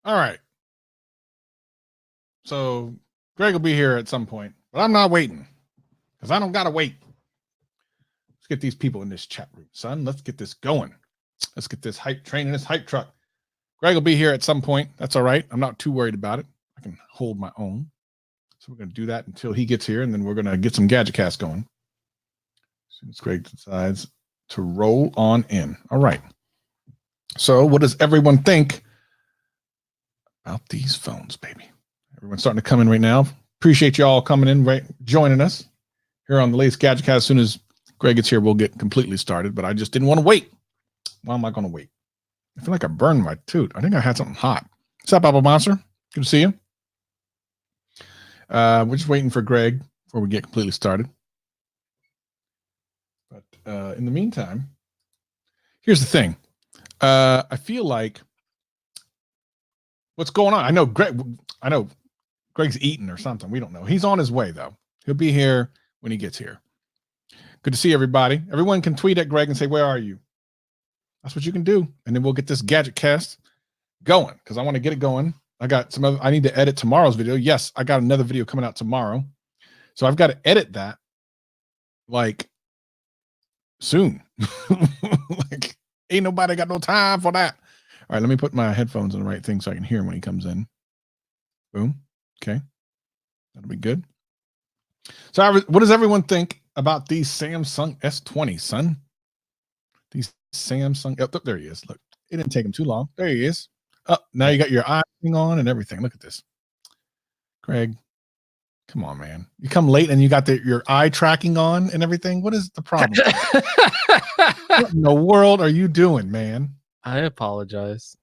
All right. So Greg will be here at some point, but I'm not waiting because I don't got to wait. Let's get these people in this chat room, son. Let's get this going. Let's get this hype train in this hype truck. Greg will be here at some point. That's all right. I'm not too worried about it. I can hold my own. So we're going to do that until he gets here, and then we're going to get some Gadgetcast going. As soon as Greg decides to roll on in. All right. So what does everyone think about these phones, baby? Everyone's starting to come in right now. Appreciate you all coming in, right, joining us here on the latest Gadgetcast. As soon as Greg gets here, we'll get completely started, but I just didn't want to wait. Why am I going to wait? I feel like I burned my tooth. I think I had something hot. What's up, Apple Monster? Good to see you. We're just waiting for Greg before we get completely started. But in the meantime, here's the thing. I feel like what's going on? I know Greg's eating or something. We don't know. He's on his way, though. He'll be here when he gets here. Good to see everybody. Everyone can tweet at Greg and say, where are you? That's what you can do. And then we'll get this Gadgetcast going because I want to get it going. I got some other, I need to edit tomorrow's video. Yes, I got another video coming out tomorrow. So I've got to edit that like soon. Like, ain't nobody got no time for that. All right, let me put my headphones on the right thing so I can hear him when he comes in. Boom. Okay. That'll be good. So what does everyone think about these Samsung S20, son? These Samsung, oh, there he is. Look, it didn't take him too long. There he is. Oh, now you got your eye thing on and everything. Look at this. Greg, come on, man. You come late and you got your eye tracking on and everything. What is the problem? What in the world are you doing, man? I apologize.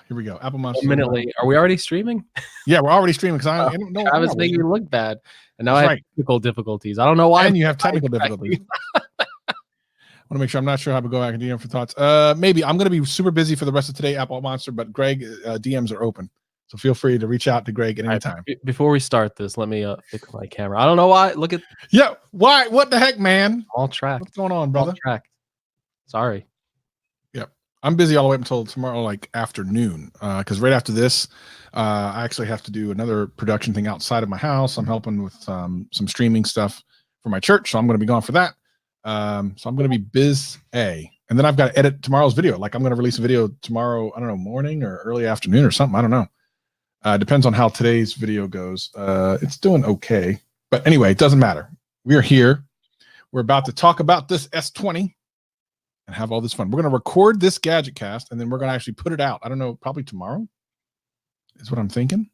Here we go. Apple Monster. 1 minute late. Are we already streaming? Yeah, we're already streaming because I don't know. I was making you look bad. And now I have technical difficulties. I don't know why. And you have technical difficulties. I want to make sure. I'm not sure how to go back and DM for thoughts. Maybe I'm going to be super busy for the rest of today, Apple Monster, but Greg, DMs are open. So feel free to reach out to Greg at any time. Before we start this, let me fix my camera. I don't know why. Look at. Yeah. Why? What the heck, man? All tracked. What's going on, brother? All tracked. Sorry. Yep. I'm busy all the way up until tomorrow, like afternoon. Because right after this, I actually have to do another production thing outside of my house. I'm helping with some streaming stuff for my church. So I'm going to be gone for that. So I'm going to be busy, and then I've got to edit tomorrow's video. Like I'm going to release a video tomorrow, I don't know, morning or early afternoon or something. I don't know. Depends on how today's video goes. It's doing okay, but anyway, it doesn't matter. We're here. We're about to talk about this S20 and have all this fun. We're going to record this Gadgetcast and then we're going to actually put it out. I don't know, probably tomorrow is what I'm thinking.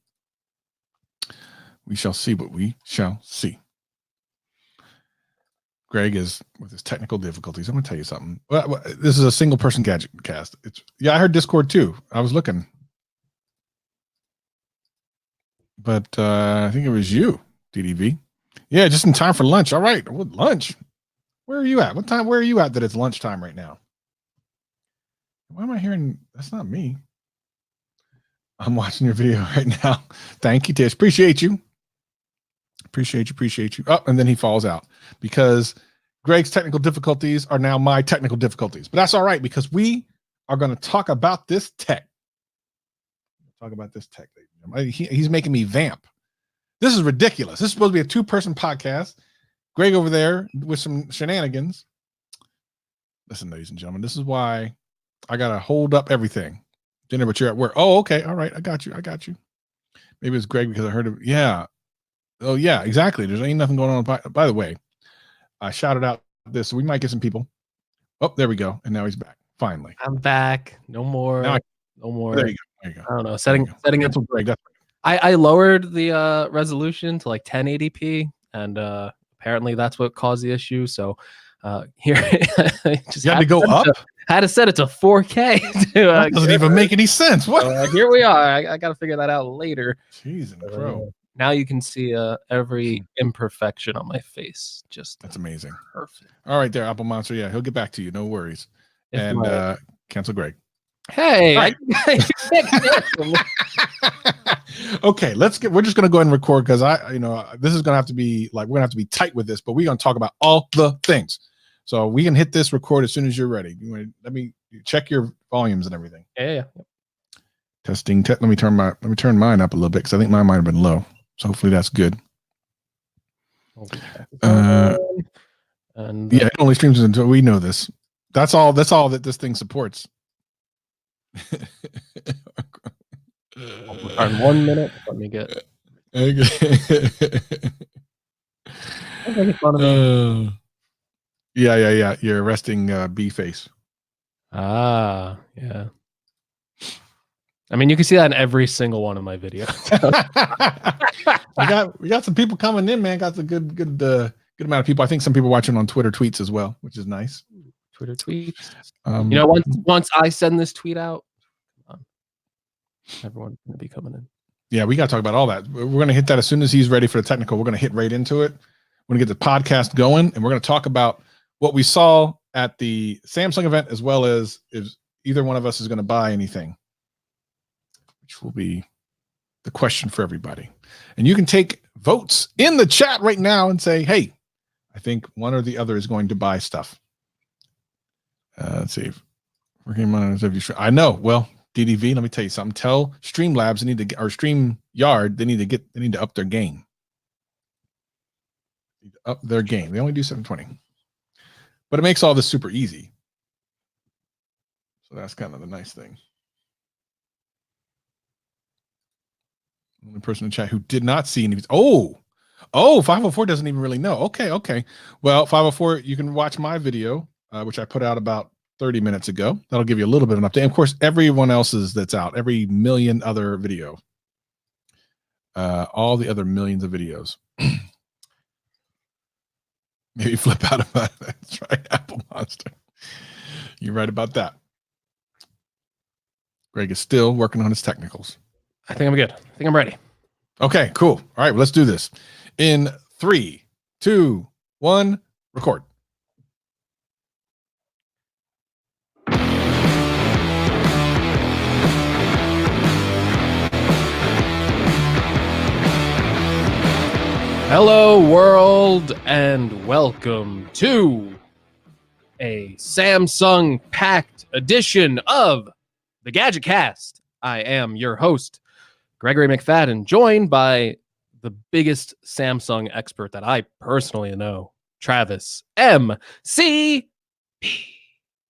We shall see what we shall see. Greg is with his technical difficulties. I'm going to tell you something. This is a single person Gadgetcast. Yeah, I heard Discord too. I was looking, but I think it was you, DDV. Yeah, just in time for lunch. All right, what lunch? Where are you at? What time? Where are you at? That it's lunchtime right now. Why am I hearing? That's not me. I'm watching your video right now. Thank you, Tish. Appreciate you. Appreciate you. Oh, and then he falls out because Greg's technical difficulties are now my technical difficulties. But that's all right because we are going to talk about this tech. He's making me vamp. This is ridiculous. This is supposed to be a two-person podcast. Greg over there with some shenanigans. Listen, ladies and gentlemen, this is why I got to hold up everything. Jennifer, but you're at work. Oh, okay. All right. I got you. Maybe it's Greg because I heard of, yeah. Oh, yeah, exactly. There's ain't nothing going on. By the way, I shouted out this. So we might get some people. Oh, there we go. And now he's back. Finally. I'm back. No more. No more. There you go. I don't know. Setting it. Greg. I lowered the resolution to like 1080p. And apparently that's what caused the issue. So here, just you had to go up? I had to set it to 4K. That doesn't even make any sense. What? Here we are. I got to figure that out later. Jeez, bro. Now you can see every imperfection on my face. That's amazing. Perfect. All right, there, Apple Monster. Yeah, he'll get back to you. No worries. And cancel Greg. Hey. Right. Okay, we're just gonna go ahead and record because this is gonna have to be like we're gonna have to be tight with this, but we're gonna talk about all the things. So we can hit this record as soon as you're ready. Let me check your volumes and everything. Yeah. Testing. Let me turn mine up a little bit because I think mine might have been low. So hopefully that's good. And yeah, it only streams until we know this. That's all that this thing supports. on 1 minute. Let me get. Yeah. You're resting B face. Yeah. I mean, you can see that in every single one of my videos. we got some people coming in, man. Got a good amount of people. I think some people watching on Twitter tweets as well, which is nice. Twitter tweets. Once I send this tweet out, everyone's gonna be coming in. Yeah, we got to talk about all that. We're gonna hit that as soon as he's ready for the technical. We're gonna hit right into it. We're gonna get the podcast going, and we're gonna talk about what we saw at the Samsung event, as well as if either one of us is gonna buy anything, which will be the question for everybody. And you can take votes in the chat right now and say, hey, I think one or the other is going to buy stuff. Let's see. I know. Well, DDV, let me tell you something. Tell Streamlabs they need to get, or StreamYard, they need to up their game. Up their game. They only do 720. But it makes all this super easy. So that's kind of the nice thing. Only person in chat who did not see any. Oh, 504 doesn't even really know. Okay. Well, 504, you can watch my video, which I put out about 30 minutes ago. That'll give you a little bit of an update. And of course, everyone else's that's out, every million other video, all the other millions of videos. Maybe flip out about it. That's right, Apple Monster. You're right about that. Greg is still working on his technicals. I think I'm good. I think I'm ready. Okay, cool. All right, well, let's do this. In 3, 2, 1, record. Hello, world, and welcome to a Samsung packed edition of the Gadgetcast. I am your host, Gregory McFadden, joined by the biggest Samsung expert that I personally know, Travis MC.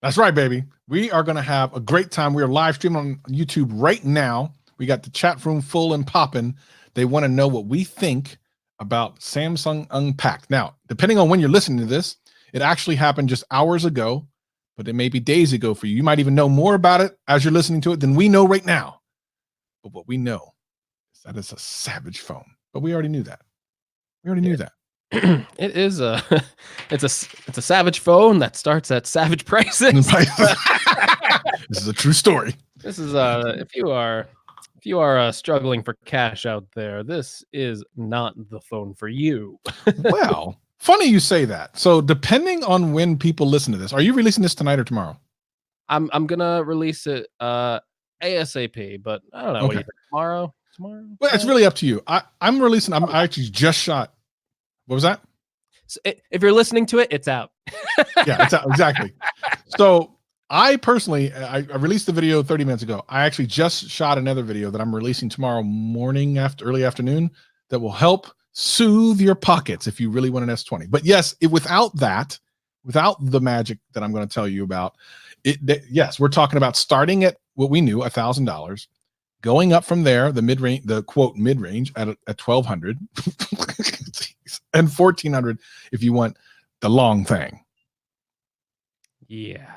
That's right, baby. We are going to have a great time. We are live streaming on YouTube right now. We got the chat room full and popping. They want to know what we think about Samsung Unpacked. Now, depending on when you're listening to this, it actually happened just hours ago, but it may be days ago for you. You might even know more about it as you're listening to it than we know right now. But what we know is that it's a savage phone. But we already knew that. It is it's a savage phone that starts at savage prices. This is a true story. This is if you are struggling for cash out there, this is not the phone for you. Well, funny you say that. So depending on when people listen to this, are you releasing this tonight or tomorrow? I'm gonna release it ASAP, but I don't know. Okay. What do you think? Tomorrow? Well, it's really up to you. I actually just shot. What was that? So if you're listening to it, it's out. Yeah, it's out. Exactly. So I personally, I released the video 30 minutes ago. I actually just shot another video that I'm releasing tomorrow morning early afternoon that will help soothe your pockets if you really want an S20. But yes, without the magic that I'm going to tell you about, yes, we're talking about starting at what we knew, $1,000, going up from there, the quote mid-range at 1,200 and 1,400 if you want the long thing. Yeah.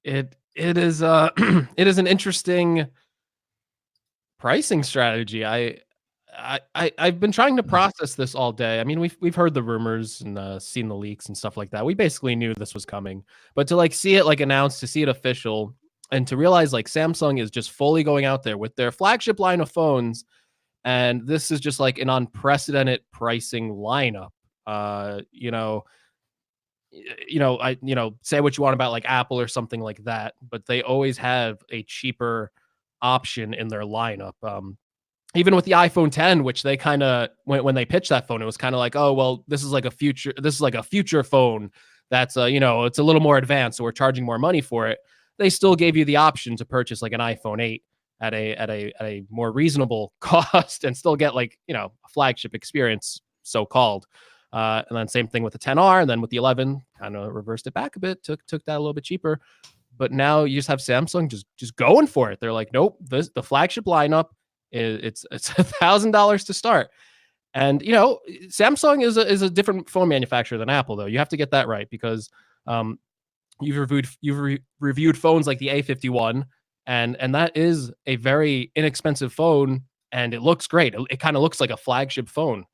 It is it is an interesting pricing strategy. I've been trying to process this all day. I mean, we've heard the rumors and seen the leaks and stuff like that. We basically knew this was coming, but to see it announced, to see it official, and to realize Samsung is just fully going out there with their flagship line of phones, and this is just an unprecedented pricing lineup. Say what you want about Apple or something like that, but they always have a cheaper option in their lineup. Even with the iPhone 10, which they kind of when they pitched that phone, it was kind of oh, well, this is a future phone that's it's a little more advanced, so we're charging more money for it. They still gave you the option to purchase an iPhone 8 at a more reasonable cost and still get like, you know, a flagship experience, so called. And then same thing with the 10R, and then with the 11, kind of reversed it back a bit, took that a little bit cheaper. But now you just have Samsung just going for it. They're like, nope, the flagship lineup it's $1,000 to start. And you know, Samsung is a different phone manufacturer than Apple, though. You have to get that right, because you've reviewed phones like the A51, and that is a very inexpensive phone, and it looks great. It kind of looks like a flagship phone.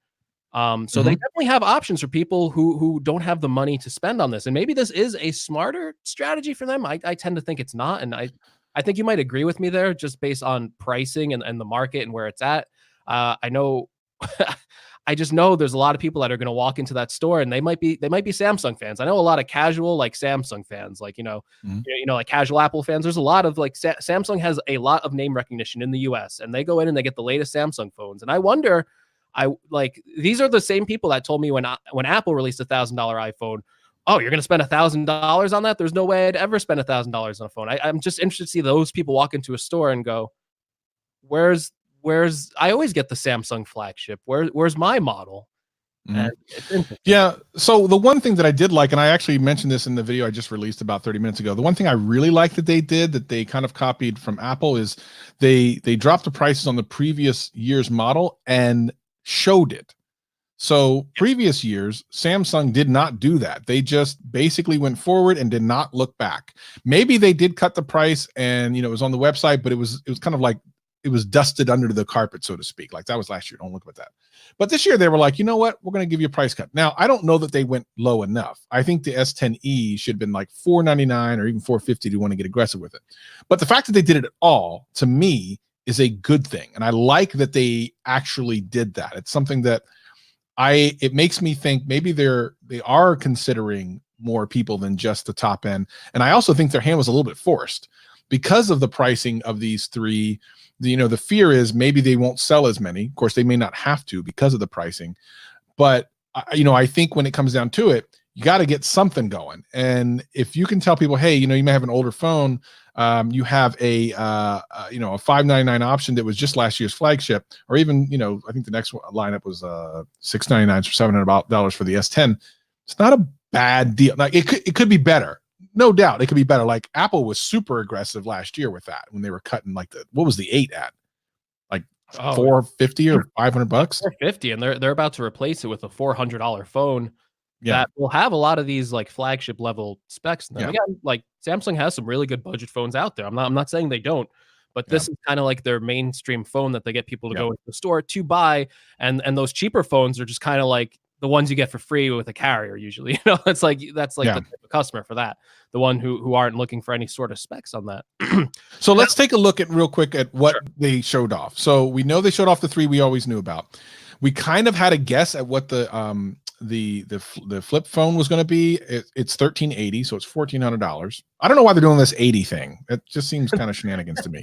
So they definitely have options for people who don't have the money to spend on this. And maybe this is a smarter strategy for them. I tend to think it's not. And I think you might agree with me there, just based on pricing and the market and where it's at. I know I just know there's a lot of people that are going to walk into that store, and they might be Samsung fans. I know a lot of casual like Samsung fans, like, like casual Apple fans. There's a lot of like Samsung has a lot of name recognition in the US, and they go in and they get the latest Samsung phones. And I wonder, these are the same people that told me when Apple released $1,000 iPhone, oh, you're going to spend $1,000 on that? There's no way I'd ever spend $1,000 on a phone. I'm just interested to see those people walk into a store and go, where's I always get the Samsung flagship. Where's my model? And yeah. So the one thing that I did like, and I actually mentioned this in the video I just released about 30 minutes ago, the one thing I really like that they did, that they kind of copied from Apple, is they dropped the prices on the previous year's model and showed it. So previous years, Samsung did not do that. They just basically went forward and did not look back. Maybe they did cut the price and, it was on the website, but it was kind of like, it was dusted under the carpet, so to speak. Like that was last year. Don't look at that. But this year they were like, you know what? We're going to give you a price cut. Now, I don't know that they went low enough. I think the S10e should have been like $499 or even $450 to want to get aggressive with it. But the fact that they did it at all, to me, is a good thing. And I like that they actually did that. It's something that it makes me think maybe they are considering more people than just the top end. And I also think their hand was a little bit forced because of the pricing of these three. The fear is maybe they won't sell as many. Of course, they may not have to because of the pricing. But, I think when it comes down to it, you got to get something going. And if you can tell people, hey, you may have an older phone, you have a $599 option that was just last year's flagship, or even, I think the next lineup was $699 for $700 for the S10. It's not a bad deal. Like it could be better. No doubt it could be better. Like Apple was super aggressive last year with that when they were cutting like what was the 8 at? Like $450 or $500? $450, and they're about to replace it with a $400 phone that will have a lot of these like flagship level specs in them. Again, like Samsung has some really good budget phones out there. I'm not saying they don't, but this is kind of like their mainstream phone that they get people to go into the store to buy, and those cheaper phones are just kind of like the ones you get for free with a carrier usually. That's like the type of customer for that, the one who aren't looking for any sort of specs on that. So let's take a look real quick at what they showed off. So we know they showed off the three we always knew about. We kind of had a guess at what the flip phone was going to be. It's $1,380, so it's $1,400. I don't know why they're doing this 80 thing. It just seems kind of shenanigans to me.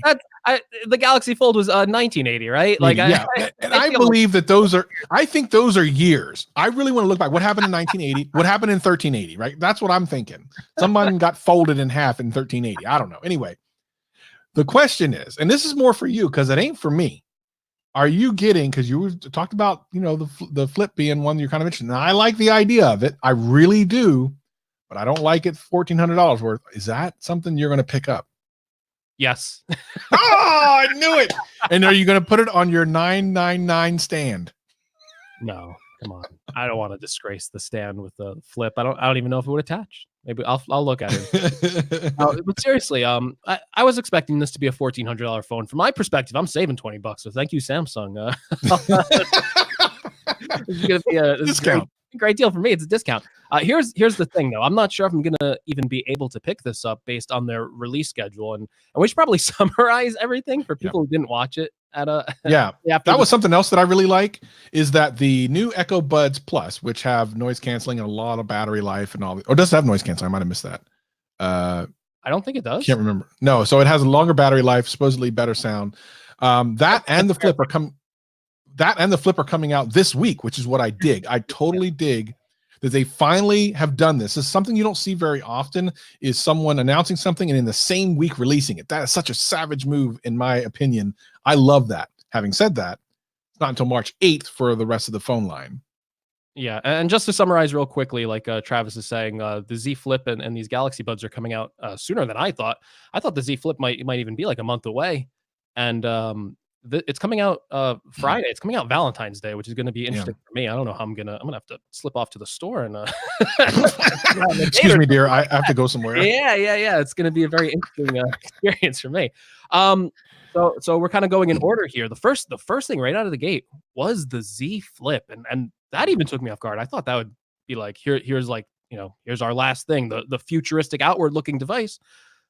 The Galaxy Fold was 1980, right? Like, I believe that those are. I think those are years. I really want to look back. What happened in 1980? What happened in 1380? Right? That's what I'm thinking. Someone got folded in half in 1380. I don't know. Anyway, the question is, and this is more for you because it ain't for me. Are you getting, because you talked about, the flip being one you're kind of interested in. I like the idea of it. I really do, but I don't like it $1,400 worth. Is that something you're going to pick up? Yes. I knew it. And are you going to put it on your $999 stand? No, come on. I don't want to disgrace the stand with the flip. I don't even know if it would attach. Maybe I'll look at it. But seriously, I was expecting this to be a $1,400 phone. From my perspective, I'm saving $20. So thank you, Samsung. This is going to be a discount. Great deal for me. It's a discount. Here's the thing, though. I'm not sure if I'm going to even be able to pick this up based on their release schedule. And we should probably summarize everything for people who didn't watch it. That was something else that I really like, is that the new Echo Buds Plus, which have noise canceling and a lot of battery life and all, or does it have noise canceling? I might have missed that. I don't think it does. Can't remember. No, so it has a longer battery life, supposedly better sound. That and the flip are coming out this week, which is what I dig. I totally dig that they finally have done this. This is something you don't see very often, is someone announcing something and in the same week releasing it. That is such a savage move, in my opinion. I love that. Having said that, it's not until March 8th for the rest of the phone line. Yeah, and just to summarize real quickly, like Travis is saying, the Z Flip and these Galaxy Buds are coming out sooner than I thought. I thought the Z Flip might even be like a month away, and it's coming out Friday. It's coming out Valentine's Day, which is going to be interesting for me. I don't know how I'm gonna have to slip off to the store and excuse me, dear, I have to go somewhere. Yeah. It's going to be a very interesting experience for me. So we're kind of going in order here. The first thing right out of the gate was the Z Flip, and that even took me off guard. I thought that would be like, here's like, here's our last thing, the futuristic outward looking device.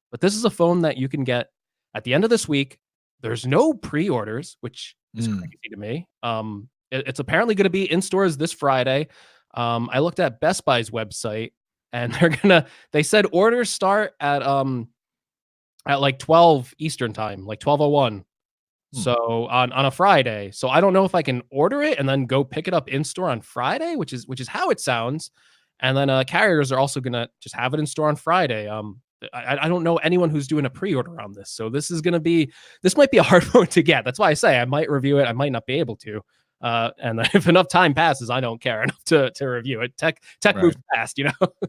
But this is a phone that you can get at the end of this week. There's no pre-orders, which is crazy to me. It's apparently going to be in stores this Friday. I looked at Best Buy's website, and they said orders start at like 12 Eastern time, like 12:01. So on a Friday. So I don't know if I can order it and then go pick it up in store on Friday, which is how it sounds. And then carriers are also gonna just have it in store on Friday. I don't know anyone who's doing a pre-order on this, so this might be a hard phone to get. That's why I say I might review it. I might not be able to. And if enough time passes, I don't care enough to review it. Tech moves fast,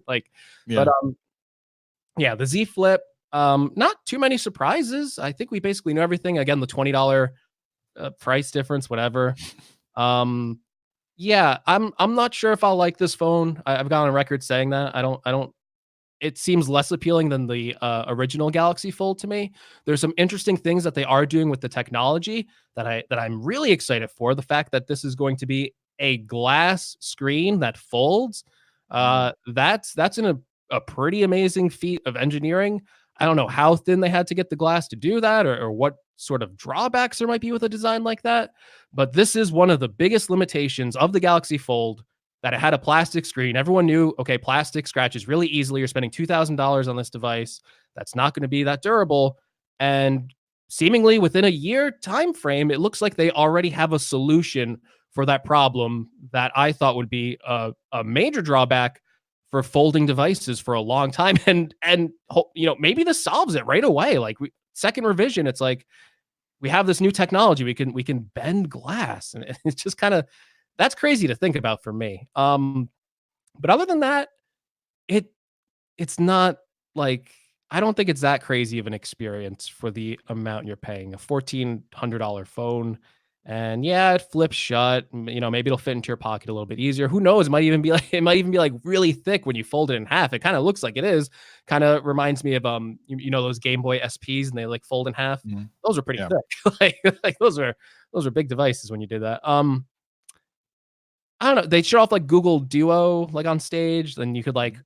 like. Yeah. But yeah, the Z Flip. Not too many surprises. I think we basically know everything. Again, the $20 price difference, whatever. Yeah, I'm not sure if I'll like this phone. I've gone on record saying that. I don't. It seems less appealing than the original Galaxy Fold to me. There's some interesting things that they are doing with the technology that I'm really excited for. The fact that this is going to be a glass screen that folds. That's a pretty amazing feat of engineering. I don't know how thin they had to get the glass to do that, or what sort of drawbacks there might be with a design like that. But this is one of the biggest limitations of the Galaxy Fold, that it had a plastic screen. Everyone knew, okay, plastic scratches really easily. You're spending $2,000 on this device. That's not going to be that durable. And seemingly within a year time frame, it looks like they already have a solution for that problem that I thought would be a major drawback for folding devices for a long time. And maybe this solves it right away. Like second revision, it's like, we have this new technology. We can bend glass, and it's just kind of, that's crazy to think about for me. But other than that, it's not like, I don't think it's that crazy of an experience for the amount you're paying. A $1,400 phone. And yeah, it flips shut. Maybe it'll fit into your pocket a little bit easier. Who knows? It might even be like really thick when you fold it in half. It kind of looks like it is. Kind of reminds me of those Game Boy SPs, and they like fold in half. Those are pretty thick. like those are big devices when you did that. I don't know. They show off like Google Duo like on stage. Then you could like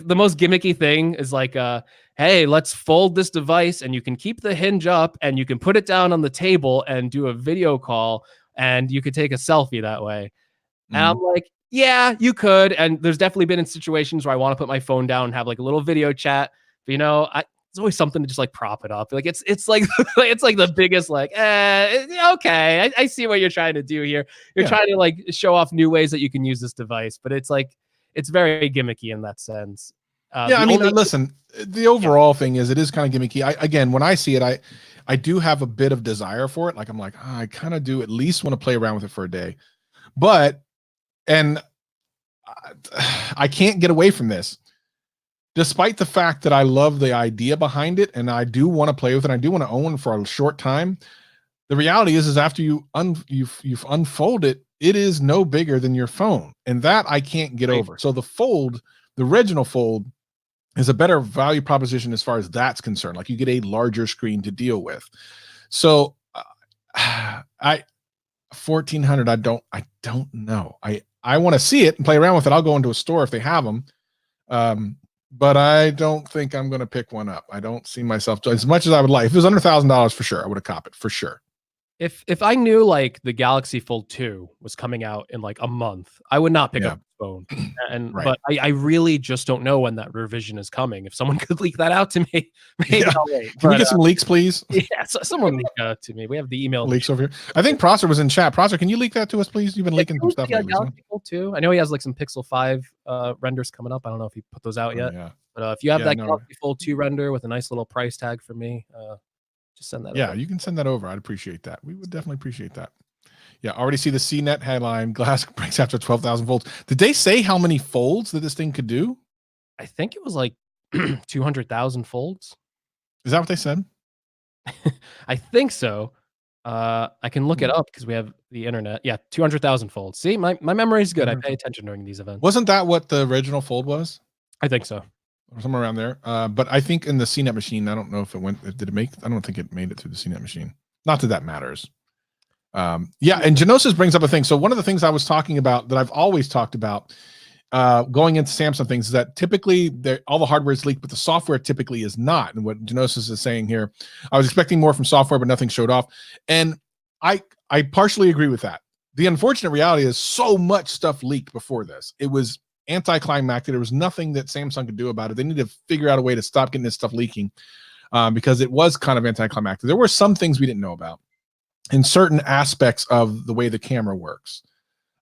the most gimmicky thing is like, hey, let's fold this device, and you can keep the hinge up, and you can put it down on the table and do a video call, and you could take a selfie that way. And I'm like, yeah, you could. And there's definitely been in situations where I want to put my phone down and have like a little video chat. But it's always something to just like prop it up. Like it's like it's like the biggest like, okay, I see what you're trying to do here. You're trying to like show off new ways that you can use this device, but it's like, it's very gimmicky in that sense. Listen, the overall thing is, it is kind of gimmicky. Again, when I see it, I do have a bit of desire for it. Like, I'm like, I kind of do at least want to play around with it for a day, and I can't get away from this, despite the fact that I love the idea behind it, and I do want to play with it. I do want to own it for a short time. The reality is after you've unfold it, it is no bigger than your phone, and that I can't get over. So the original Fold, is a better value proposition as far as that's concerned. Like, you get a larger screen to deal with. So $1,400, I don't know. I want to see it and play around with it. I'll go into a store if they have them. But I don't think I'm going to pick one up. I don't see myself, as much as I would like. If it was under $1,000 for sure, I would have copped it for sure. If I knew like the Galaxy Fold 2 was coming out in like a month, I would not pick up phone. And Right. but I really just don't know when that revision is coming. If someone could leak that out to me, maybe Yeah. I'll wait. Can we But, get some leaks, please? yeah, so someone leak to me. We have the email. Leaks over here. I think Prosser was in chat. Prosser, can you leak that to us, please? You've been leaking some stuff lately. Galaxy Fold 2. I know he has like some Pixel 5 renders coming up. I don't know if he put those out yet. Yeah. But if you have Yeah, that no. Galaxy Fold 2 render with a nice little price tag for me, just send that Yeah, over. you can send that over. I'd appreciate that. We would definitely appreciate that. Yeah, already see the CNET headline. Glass breaks after 12,000 volts. Did they say how many folds that this thing could do? I think it was like 200,000 folds. Is that what they said? I think so. I can look it up because we have the internet. Yeah, 200,000 folds. See, my memory is good. I pay attention during these events. Wasn't that what the original fold was? I think so. Or somewhere around there. But I think in the CNET machine, I don't know if it went. Did it make? I don't think it made it through the CNET machine. Not that matters. Yeah, and Genosis brings up a thing. So one of the things I was talking about that I've always talked about going into Samsung things is that typically all the hardware is leaked, but the software typically is not. And what Genosis is saying here, I was expecting more from software, but nothing showed off. And I partially agree with that. The unfortunate reality is so much stuff leaked before this. It was anticlimactic. There was nothing that Samsung could do about it. They need to figure out a way to stop getting this stuff leaking because it was kind of anticlimactic. There were some things we didn't know about in certain aspects of the way the camera works.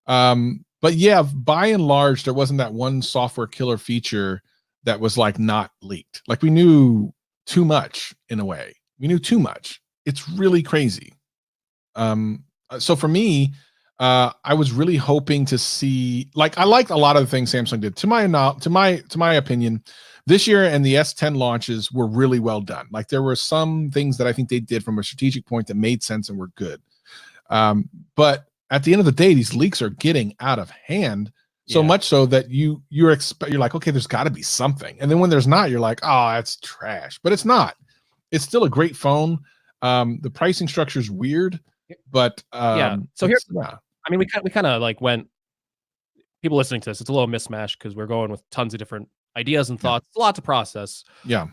But yeah, by and large, there wasn't that one software killer feature that was like not leaked. Like we knew too much in a way. We knew too much. It's really crazy. So for me, I was really hoping to see, like, I liked a lot of the things Samsung did. To my opinion, this year and the S10 launches were really well done. Like there were some things that I think they did from a strategic point that made sense and were good. But at the end of the day, these leaks are getting out of hand so much so that you're like, okay, there's got to be something. And then when there's not, you're like, oh, that's trash. But it's not. It's still a great phone. The pricing structure is weird, but yeah. So here's yeah. I mean, we kind of like went. People listening to this, it's a little mismatched because we're going with tons of different ideas and thoughts. It's a lot to process. Yeah.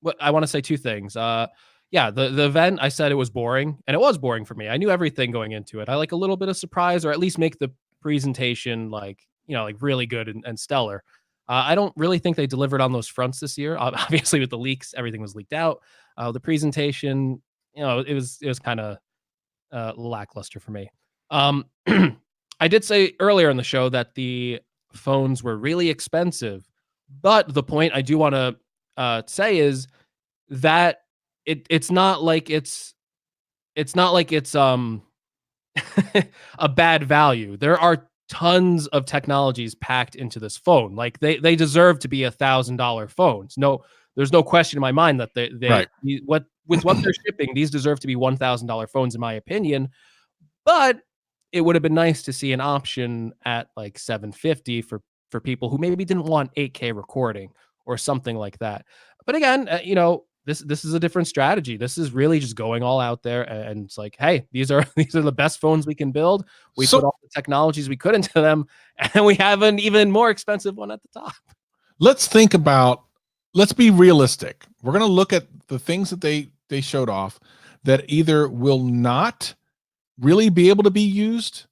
What I want to say two things. Yeah, the event, I said it was boring, and it was boring for me. I knew everything going into it. I like a little bit of surprise, or at least make the presentation like really good and stellar. I don't really think they delivered on those fronts this year. Obviously, with the leaks, everything was leaked out. The presentation, it was kind of lackluster for me. I did say earlier in the show that the phones were really expensive, but the point I do want to say is that it's not like it's a bad value. There are tons of technologies packed into this phone. Like they deserve to be $1,000 phones. No, there's no question in my mind that Right. what they're shipping, these deserve to be $1,000 phones in my opinion. But it would have been nice to see an option at like $750 for people who maybe didn't want 8K recording or something like that. But again, this is a different strategy. This is really just going all out there and it's like, hey, these are the best phones we can build. We put all the technologies we could into them, and we have an even more expensive one at the top. Let's be realistic. We're going to look at the things that they showed off that either will not really be able to be used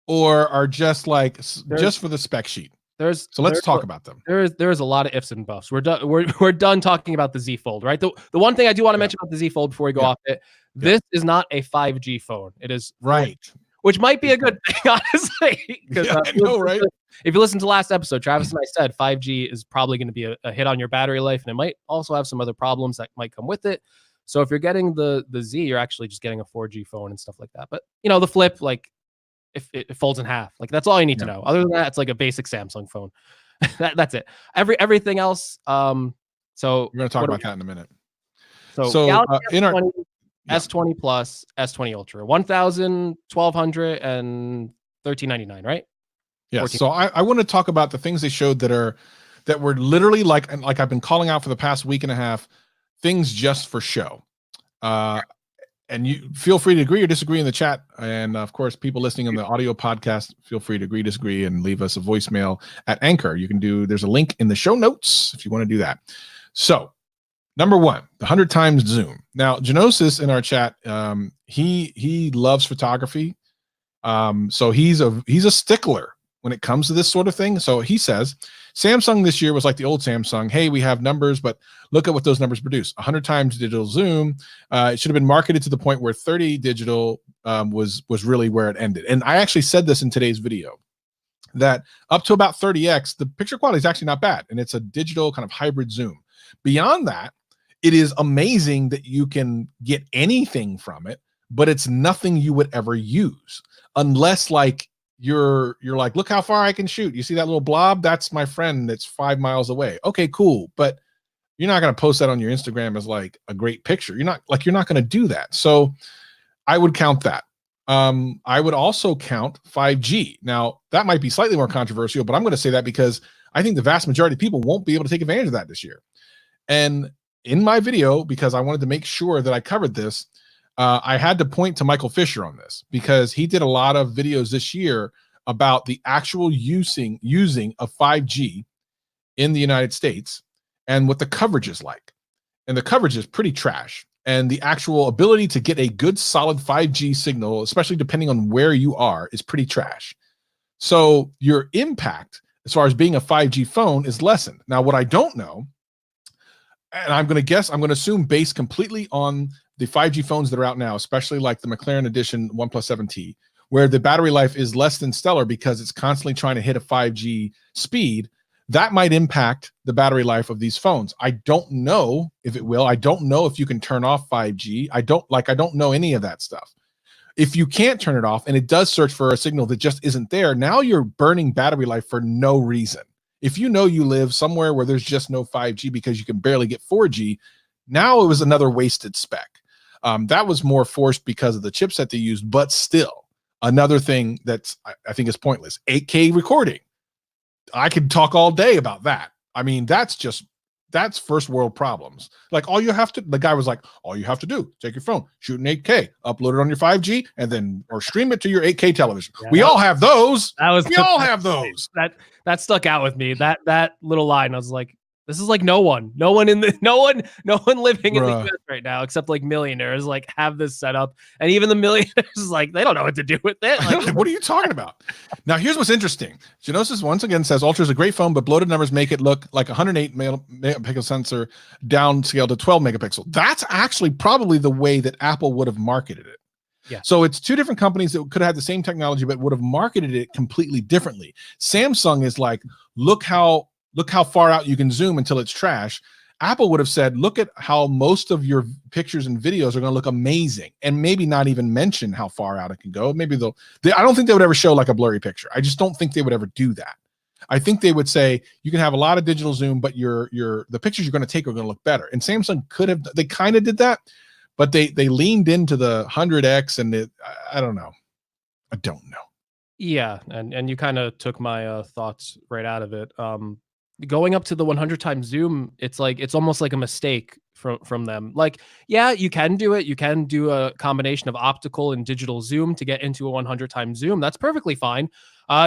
or are just for the spec sheet. Let's talk about them. There's a lot of ifs and buffs. We're done. We're done talking about the Z Fold, right? The one thing I do want to mention about the Z Fold before we go off it, this is not a 5G phone. It is right, which might be a good thing, honestly. Because I know, right? If you listen to last episode, Travis and I said 5G is probably going to be a hit on your battery life, and it might also have some other problems that might come with it. So if you're getting the Z, you're actually just getting a 4G phone and stuff like that. But the Flip, like, if it folds in half, like that's all you need to know. Other than that, it's like a basic Samsung phone. That's it. Everything else. So we're going to talk about that in a minute. So Galaxy S20, S20 Plus, S20 Ultra, 1,000, 1,200, and 1,399, right? Yeah. 14. So I want to talk about the things they showed that were literally like I've been calling out for the past week and a half, things just for show. And you feel free to agree or disagree in the chat. And of course, people listening on the audio podcast, feel free to agree, disagree, and leave us a voicemail at Anchor. There's a link in the show notes if you want to do that. So number one, the 100 times zoom. Now, Genosis in our chat, he loves photography. So he's a stickler when it comes to this sort of thing. So he says Samsung this year was like the old Samsung. Hey, we have numbers, but look at what those numbers produce. 100 times digital zoom. It should have been marketed to the point where 30 digital was really where it ended. And I actually said this in today's video, that up to about 30x, the picture quality is actually not bad. And it's a digital kind of hybrid zoom. Beyond that, it is amazing that you can get anything from it, but it's nothing you would ever use unless like you're like, look how far I can shoot. You see that little blob? That's my friend that's 5 miles away. Okay, cool. But you're not going to post that on your Instagram as like a great picture. You're not going to do that. So I would count that. I would also count 5G. Now that might be slightly more controversial, but I'm going to say that because I think the vast majority of people won't be able to take advantage of that this year. And in my video, because I wanted to make sure that I covered this, I had to point to Michael Fisher on this because he did a lot of videos this year about the actual using of 5G in the United States and what the coverage is like. And the coverage is pretty trash. And the actual ability to get a good solid 5G signal, especially depending on where you are, is pretty trash. So your impact as far as being a 5G phone is lessened. Now, what I don't know, and I'm going to assume based completely on the 5G phones that are out now, especially like the McLaren Edition OnePlus 7T, where the battery life is less than stellar because it's constantly trying to hit a 5G speed, that might impact the battery life of these phones. I don't know if it will. I don't know if you can turn off 5G. I don't know any of that stuff. If you can't turn it off and it does search for a signal that just isn't there, now you're burning battery life for no reason. If you know you live somewhere where there's just no 5G because you can barely get 4G, now it was another wasted spec. That was more forced because of the chipset they used, but still another thing that's, I think is pointless. 8K recording. I could talk all day about that. I mean, that's first world problems. Like the guy was like, all you have to do, take your phone, shoot an 8K, upload it on your 5G, and then, or stream it to your 8K television. Yeah, we all have those. We all have those. That stuck out with me. That little line, I was like, this is like no one living in the US right now, except like millionaires, like have this set up. And even the millionaires, like, they don't know what to do with it. Like, what are you talking about? Now, here's what's interesting. Genosis once again says Ultra is a great phone, but bloated numbers make it look like 108 megapixel sensor downscaled to 12 megapixel. That's actually probably the way that Apple would have marketed it. Yeah. So it's two different companies that could have had the same technology, but would have marketed it completely differently. Samsung is like, look how far out you can zoom until it's trash. Apple would have said, look at how most of your pictures and videos are going to look amazing, and maybe not even mention how far out it can go. Maybe I don't think they would ever show like a blurry picture. I just don't think they would ever do that. I think they would say you can have a lot of digital zoom, but the pictures you're going to take are going to look better. And Samsung they kind of did that, but they leaned into the 100x, and I don't know. I don't know. Yeah, and you kind of took my thoughts right out of it. Going up to the 100 times zoom, it's almost like a mistake from them. Like, yeah, you can do it. You can do a combination of optical and digital zoom to get into a 100 times zoom. That's perfectly fine.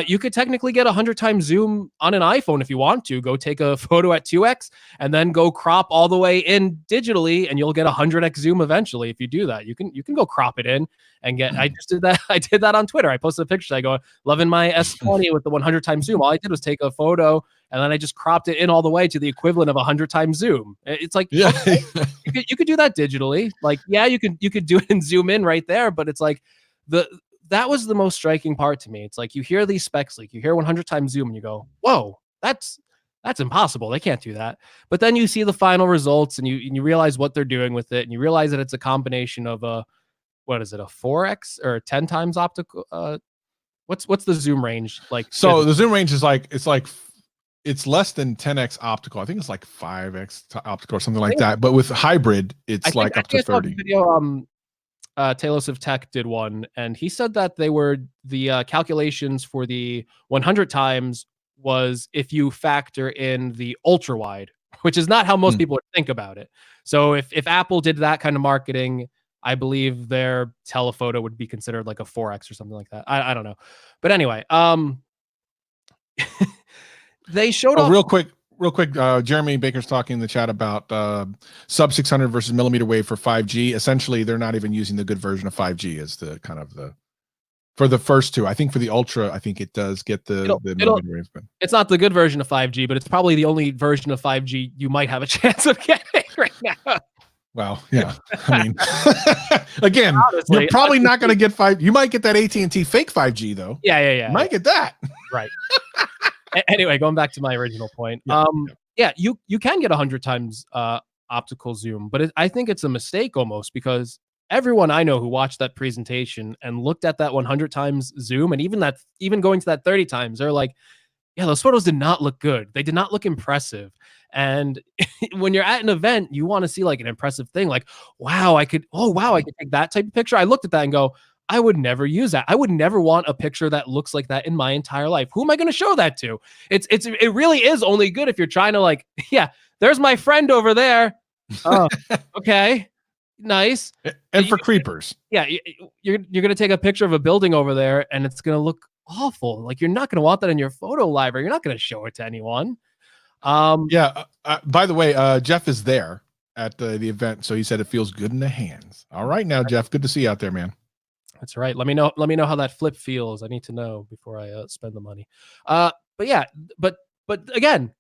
You could technically get 100 times zoom on an iPhone if you want to. Go take a photo at 2x and then go crop all the way in digitally, and you'll get 100x zoom eventually. If you do that, you can go crop it in and get. I just did that. I did that on Twitter. I posted a picture. I go, loving my S20 with the 100 times zoom. All I did was take a photo, and then I just cropped it in all the way to the equivalent of 100 times zoom. It's like, yeah, okay, you could do that digitally. Like, yeah, you could do it and zoom in right there, but it's like that was the most striking part to me. It's like you hear these specs, like you hear 100 times zoom and you go, whoa, that's impossible. They can't do that. But then you see the final results and you realize what they're doing with it. And you realize that it's a combination of a 4x or 10 times optical? What's the zoom range like? So the zoom range is it's less than 10x optical. I think it's like 5x optical or something like that. But with hybrid, it's like up to 30. Talos of Tech did one, and he said that the calculations for the 100 times was if you factor in the ultra wide, which is not how most people would think about it. So if Apple did that kind of marketing, I believe their telephoto would be considered like a 4x or something like that. I don't know, but anyway, they showed off real quick. Jeremy Baker's talking in the chat about sub 600 versus millimeter wave for 5G. Essentially, they're not even using the good version of 5G as the kind of the for the first two. I think for the Ultra, I think it does get the millimeter waves. But it's not the good version of 5G, but it's probably the only version of 5G you might have a chance of getting right now. Well, yeah. I mean, again, honestly, you're probably not going to get 5. You might get that AT&T fake 5G though. Yeah. You might get that. Right. Anyway, going back to my original point. You can get 100 times optical zoom, but I think it's a mistake almost, because everyone I know who watched that presentation and looked at that 100 times zoom, and even going to that 30 times, they're like, yeah, those photos did not look good. They did not look impressive. And when you're at an event, you want to see like an impressive thing. Like, wow, I could take that type of picture. I looked at that and go, I would never use that. I would never want a picture that looks like that in my entire life. Who am I going to show that to? It really is only good if you're trying to like, yeah, there's my friend over there. Oh, okay. Nice. And for creepers. Yeah. You're going to take a picture of a building over there and it's going to look awful. Like, you're not going to want that in your photo library. You're not going to show it to anyone. By the way, Jeff is there at the event, so he said it feels good in the hands. All right, now Jeff, good to see you out there, man. That's right. Let me know how that flip feels. I need to know before I spend the money. But again,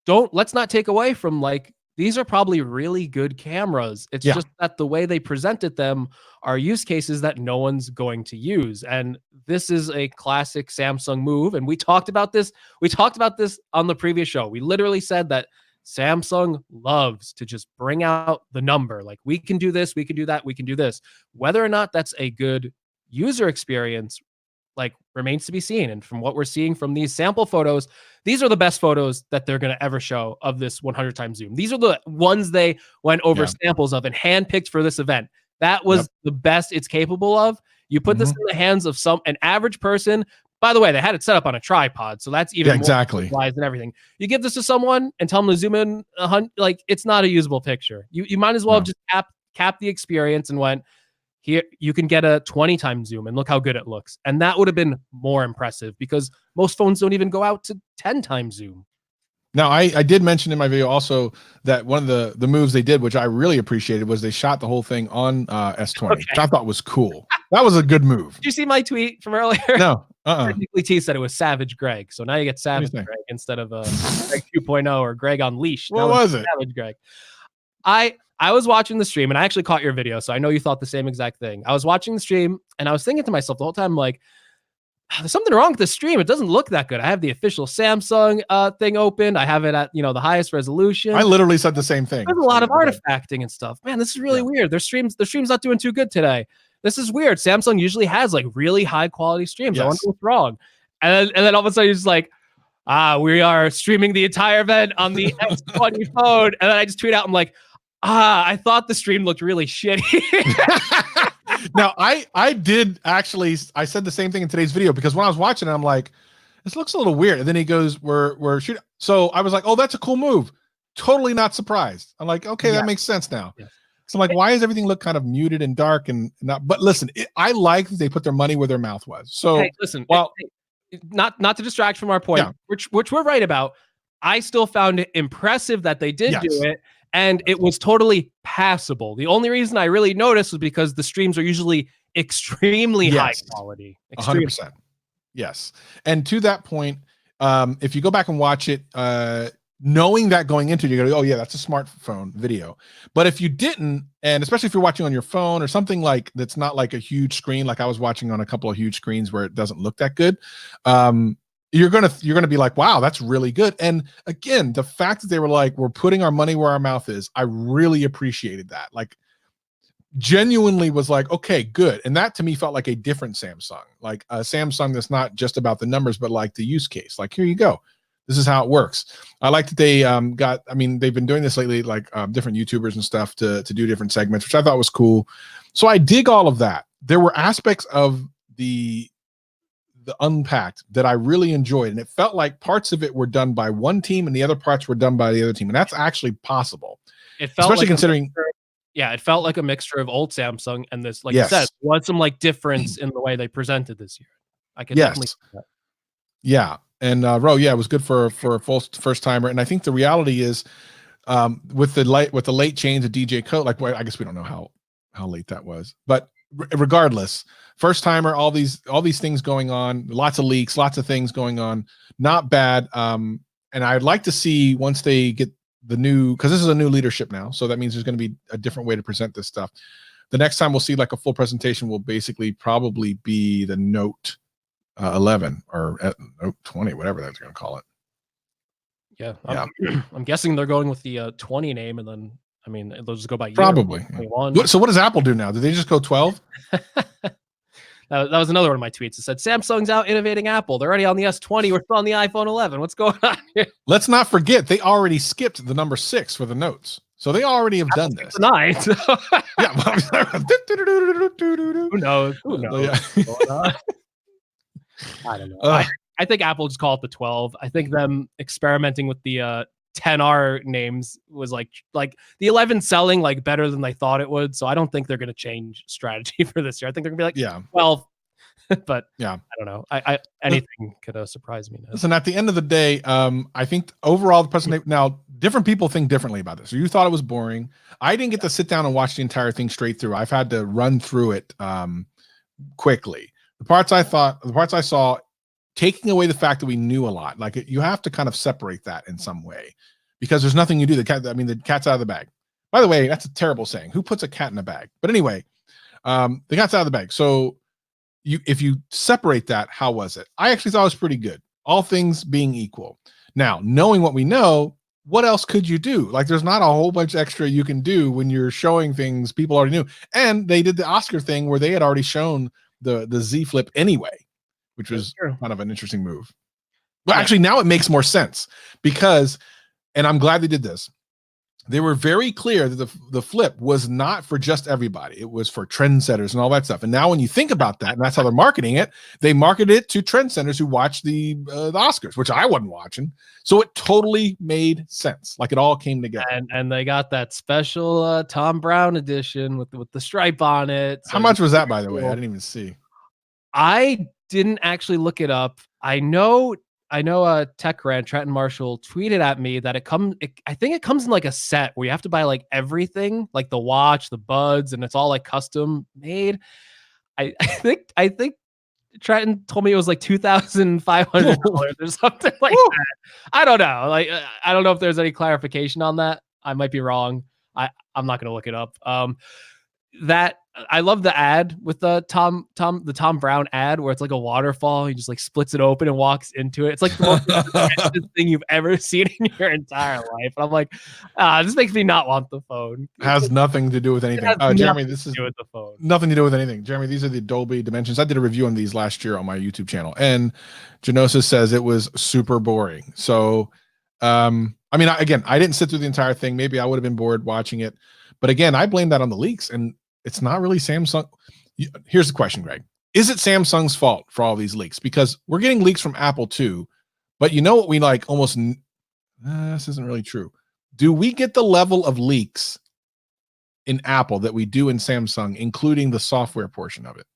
let's not take away from, like, these are probably really good cameras. It's just that the way they presented them are use cases that no one's going to use. And this is a classic Samsung move. And we talked about this. We talked about this on the previous show. We literally said that Samsung loves to just bring out the number. Like, we can do this, we can do that, we can do this. Whether or not that's a good user experience, like, remains to be seen. And from what we're seeing from these sample photos, these are the best photos that they're going to ever show of this 100 times zoom. These are the ones they went over samples of and handpicked for this event. That was the best it's capable of. You put this in the hands of an average person. By the way, they had it set up on a tripod, so that's even more wise than everything. You give this to someone and tell them to zoom in like, it's not a usable picture. You might as well have just cap the experience and went, here, you can get a 20 times zoom and look how good it looks. And that would have been more impressive, because most phones don't even go out to 10 times zoom. Now, I did mention in my video also that one of the moves they did, which I really appreciated, was they shot the whole thing on S20, which I thought was cool. That was a good move. Did you see my tweet from earlier? No. Technically, T said it was Savage Greg. So now you get Savage Greg instead of Greg 2.0 or Greg Unleashed. What was it? Savage Greg. I was watching the stream, and I actually caught your video, so I know you thought the same exact thing. I was watching the stream, and I was thinking to myself the whole time, like, there's something wrong with the stream. It doesn't look that good. I have the official Samsung thing opened. I have it at, the highest resolution. I literally said the same thing. There's a lot of artifacting and stuff. Man, this is really weird. The stream's not doing too good today. This is weird. Samsung usually has, like, really high quality streams. I wonder what's wrong. And then all of a sudden you're just like, we are streaming the entire event on the S20 phone. And then I just tweet out, I'm like, I thought the stream looked really shitty. Now, I did actually, I said the same thing in today's video, because when I was watching it, I'm like, this looks a little weird. And then he goes, we're shooting. So I was like, oh, that's a cool move. Totally not surprised. I'm like, okay, that makes sense now. Yeah. So I'm like, why does everything look kind of muted and dark and not? But listen, I like that they put their money where their mouth was. So hey, listen, not to distract from our point, which we're right about. I still found it impressive that they did do it. And it was totally passable. The only reason I really noticed was because the streams are usually extremely high quality. 100%. Yes. And to that point, if you go back and watch it, knowing that going into it, you're going to go, oh yeah, that's a smartphone video. But if you didn't, and especially if you're watching on your phone or something like that's not like a huge screen, like I was watching on a couple of huge screens where it doesn't look that good, you're gonna be like, wow, that's really good. And again, the fact that they were like, we're putting our money where our mouth is, I really appreciated that. Like, genuinely was like, okay, good. And that to me felt like a different Samsung, like a Samsung that's not just about the numbers, but like the use case. Like, here you go. This is how it works. I like that they they've been doing this lately, like different YouTubers and stuff to do different segments, which I thought was cool. So I dig all of that. There were aspects of the Unpacked that I really enjoyed, and it felt like parts of it were done by one team and the other parts were done by the other team, and that's actually possible. It felt especially considering it felt like a mixture of old Samsung and this, like you said, was some like difference in the way they presented this year. I could definitely see that. Yeah. And it was good for a full first timer. And I think the reality is, with the late change of DJ Code, like, well, I guess we don't know how late that was, but regardless, first timer, all these things going on, lots of leaks, lots of things going on, not bad. And I'd like to see once they get the new, because this is a new leadership now, so that means there's going to be a different way to present this stuff. The next time we'll see like a full presentation will basically probably be the Note 11 or Note 20, whatever that's going to call it. Yeah, I'm guessing they're going with the 20 name, and then I mean they'll just go by year. Probably. So what does Apple do now? Do they just go 12? That was another one of my tweets. It said Samsung's out innovating Apple. They're already on the S20. We're still on the iPhone 11. What's going on here? Let's not forget they already skipped the number 6 for the Notes, so they already have done this. 9. Yeah. Who knows? Who knows? Yeah. I don't know. I think Apple just call it the 12. I think them experimenting with the 10R names was like the 11 selling like better than they thought it would. So I don't think they're going to change strategy for this year. I think they're going to be like 12. But yeah, I don't know. I anything could surprise me now. Listen, at the end of the day, I think overall the presentation, now different people think differently about this. So you thought it was boring. I didn't get to sit down and watch the entire thing straight through. I've had to run through it quickly. The parts I saw, taking away the fact that we knew a lot, like you have to kind of separate that in some way, because there's nothing you do. The cat's out of the bag. By the way, that's a terrible saying. Who puts a cat in a bag? But anyway, the cat's out of the bag. So if you separate that, how was it? I actually thought it was pretty good, all things being equal. Now, knowing what we know, what else could you do? Like, there's not a whole bunch extra you can do when you're showing things people already knew. And they did the Oscar thing where they had already shown the Z Flip anyway, which was kind of an interesting move. But actually now it makes more sense because, and I'm glad they did this, they were very clear that the Flip was not for just everybody. It was for trendsetters and all that stuff. And now when you think about that, and that's how they're marketing it, they marketed it to trendsetters who watch the Oscars, which I wasn't watching. So it totally made sense. Like it all came together. And they got that special Tom Brown edition with the stripe on it. So how much was that, by the way? I didn't even see. I didn't actually look it up. I know TechRant, Trenton Marshall tweeted at me that I think it comes in like a set where you have to buy like everything, like the watch, the buds, and it's all like custom made. I think Trenton told me it was like $2,500 or something like that. I don't know. Like I don't know if there's any clarification on that. I might be wrong. I'm not gonna look it up. That I love the ad with the Tom Brown ad where it's like a waterfall. He just like splits it open and walks into it. It's like the most expensive thing you've ever seen in your entire life. And I'm like, this makes me not want the phone. Has nothing to do with anything. Jeremy, this is with the phone. Nothing to do with anything. Jeremy, these are the Dolby Dimensions. I did a review on these last year on my YouTube channel, and Genosis says it was super boring. So, I mean, again, I didn't sit through the entire thing. Maybe I would have been bored watching it, but again, I blame that on the leaks, and it's not really Samsung. Here's the question, Greg. Is it Samsung's fault for all these leaks? Because we're getting leaks from Apple too, but you know what we like almost, this isn't really true. Do we get the level of leaks in Apple that we do in Samsung, including the software portion of it?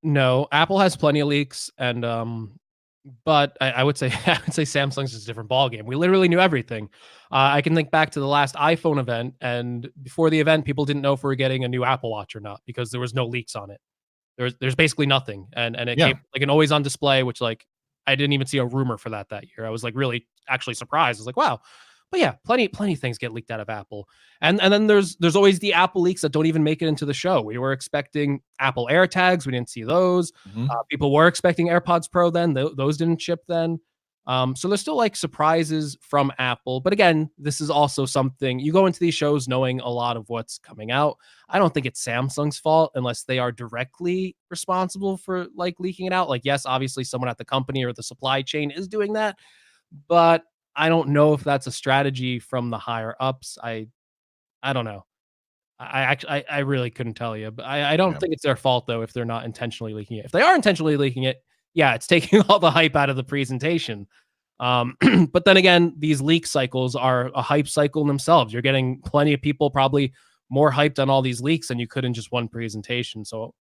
No, Apple has plenty of leaks, and but I would say Samsung's is a different ballgame. We literally knew everything. I can think back to the last iPhone event, and before the event, people didn't know if we were getting a new Apple Watch or not because there was no leaks on it. There's basically nothing, and it came like an always on display, which like I didn't even see a rumor for that year. I was like really actually surprised. I was like, wow. But yeah, plenty of things get leaked out of Apple. And then there's always the Apple leaks that don't even make it into the show. We were expecting Apple AirTags. We didn't see those. People were expecting AirPods Pro then. Those didn't ship then. So there's still like surprises from Apple. But again, this is also something you go into these shows knowing a lot of what's coming out. I don't think it's Samsung's fault unless they are directly responsible for like leaking it out. Like, yes, obviously someone at the company or the supply chain is doing that. But I don't know if that's a strategy from the higher ups. I don't know. I really couldn't tell you, but I don't think it's their fault though if they're not intentionally leaking it. If they are intentionally leaking it, yeah, it's taking all the hype out of the presentation. But then again, these leak cycles are a hype cycle in themselves. You're getting plenty of people probably more hyped on all these leaks than you could in just one presentation. So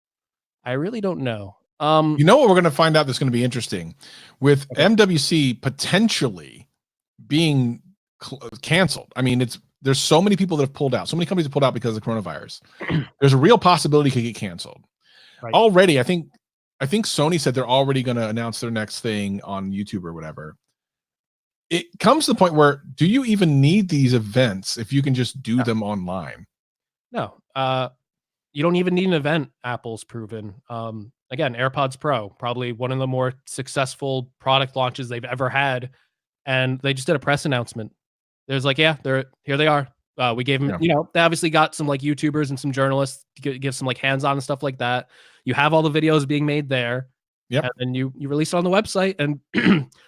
I really don't know. You know what we're going to find out that's going to be interesting with MWC potentially being canceled. I mean, there's so many people that have pulled out, so many companies have pulled out because of coronavirus. There's a real possibility it could get canceled. Right. Already, I think Sony said they're already going to announce their next thing on YouTube or whatever. It comes to the point where, do you even need these events if you can just do them online? No. You don't even need an event, Apple's proven. Again, AirPods Pro, probably one of the more successful product launches they've ever had. And they just did a press announcement. There's like, yeah, here they are. We gave them, they obviously got some like YouTubers and some journalists to give some like hands-on and stuff like that. You have all the videos being made there. Yep. And then you release it on the website, and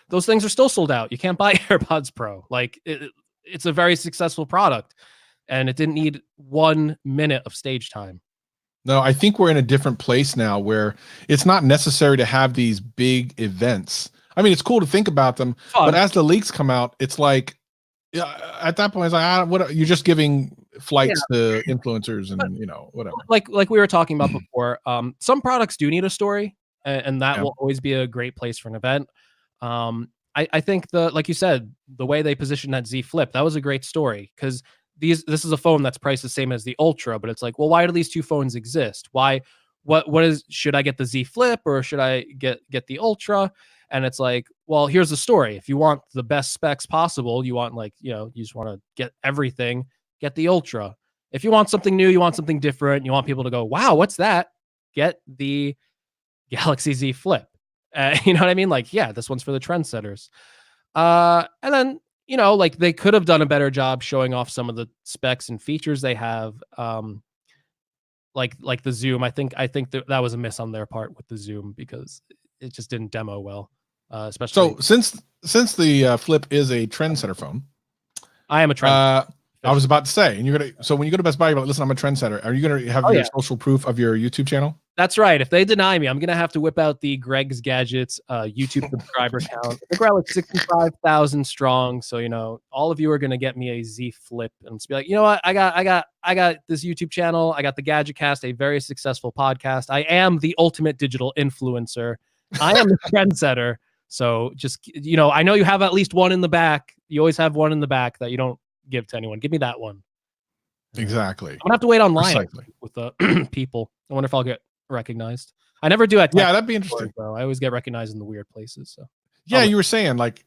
those things are still sold out. You can't buy AirPods Pro. Like it's a very successful product, and it didn't need 1 minute of stage time. No, I think we're in a different place now where it's not necessary to have these big events. I mean, it's cool to think about them, but as the leaks come out, it's like, at that point, it's like, what? You're just giving flights to influencers and whatever. Like we were talking about before, some products do need a story, and that will always be a great place for an event. I think like you said, the way they positioned that Z Flip, that was a great story, because this is a phone that's priced the same as the Ultra, but it's like, well, why do these two phones exist? Why? Should I get the Z Flip or should I get the Ultra? And it's like, well, here's the story. If you want the best specs possible, you want you just want to get everything, get the Ultra. If you want something new, you want something different, you want people to go, wow, what's that? Get the Galaxy Z Flip. You know what I mean? Like, yeah, this one's for the trendsetters. And then, like they could have done a better job showing off some of the specs and features they have. Like the zoom. I think that was a miss on their part with the zoom, because it just didn't demo well. Especially since the Flip is a trendsetter phone, I am a trendsetter. I was about to say, and so when you go to Best Buy, you're like, listen, I'm a trendsetter. Are you going to have your social proof of your YouTube channel? That's right. If they deny me, I'm going to have to whip out the Greg's Gadgets YouTube subscriber count. I think we're at like 65,000 strong. So, all of you are going to get me a Z Flip and be like, you know what? I got this YouTube channel. I got the Gadgetcast, a very successful podcast. I am the ultimate digital influencer. I am the trendsetter. So just, I know you have at least one in the back. You always have one in the back that you don't give to anyone. Give me that one. Exactly. I'm gonna have to wait online with the people. I wonder if I'll get recognized. I never do at that'd be interesting. Though. I always get recognized in the weird places. So you were saying like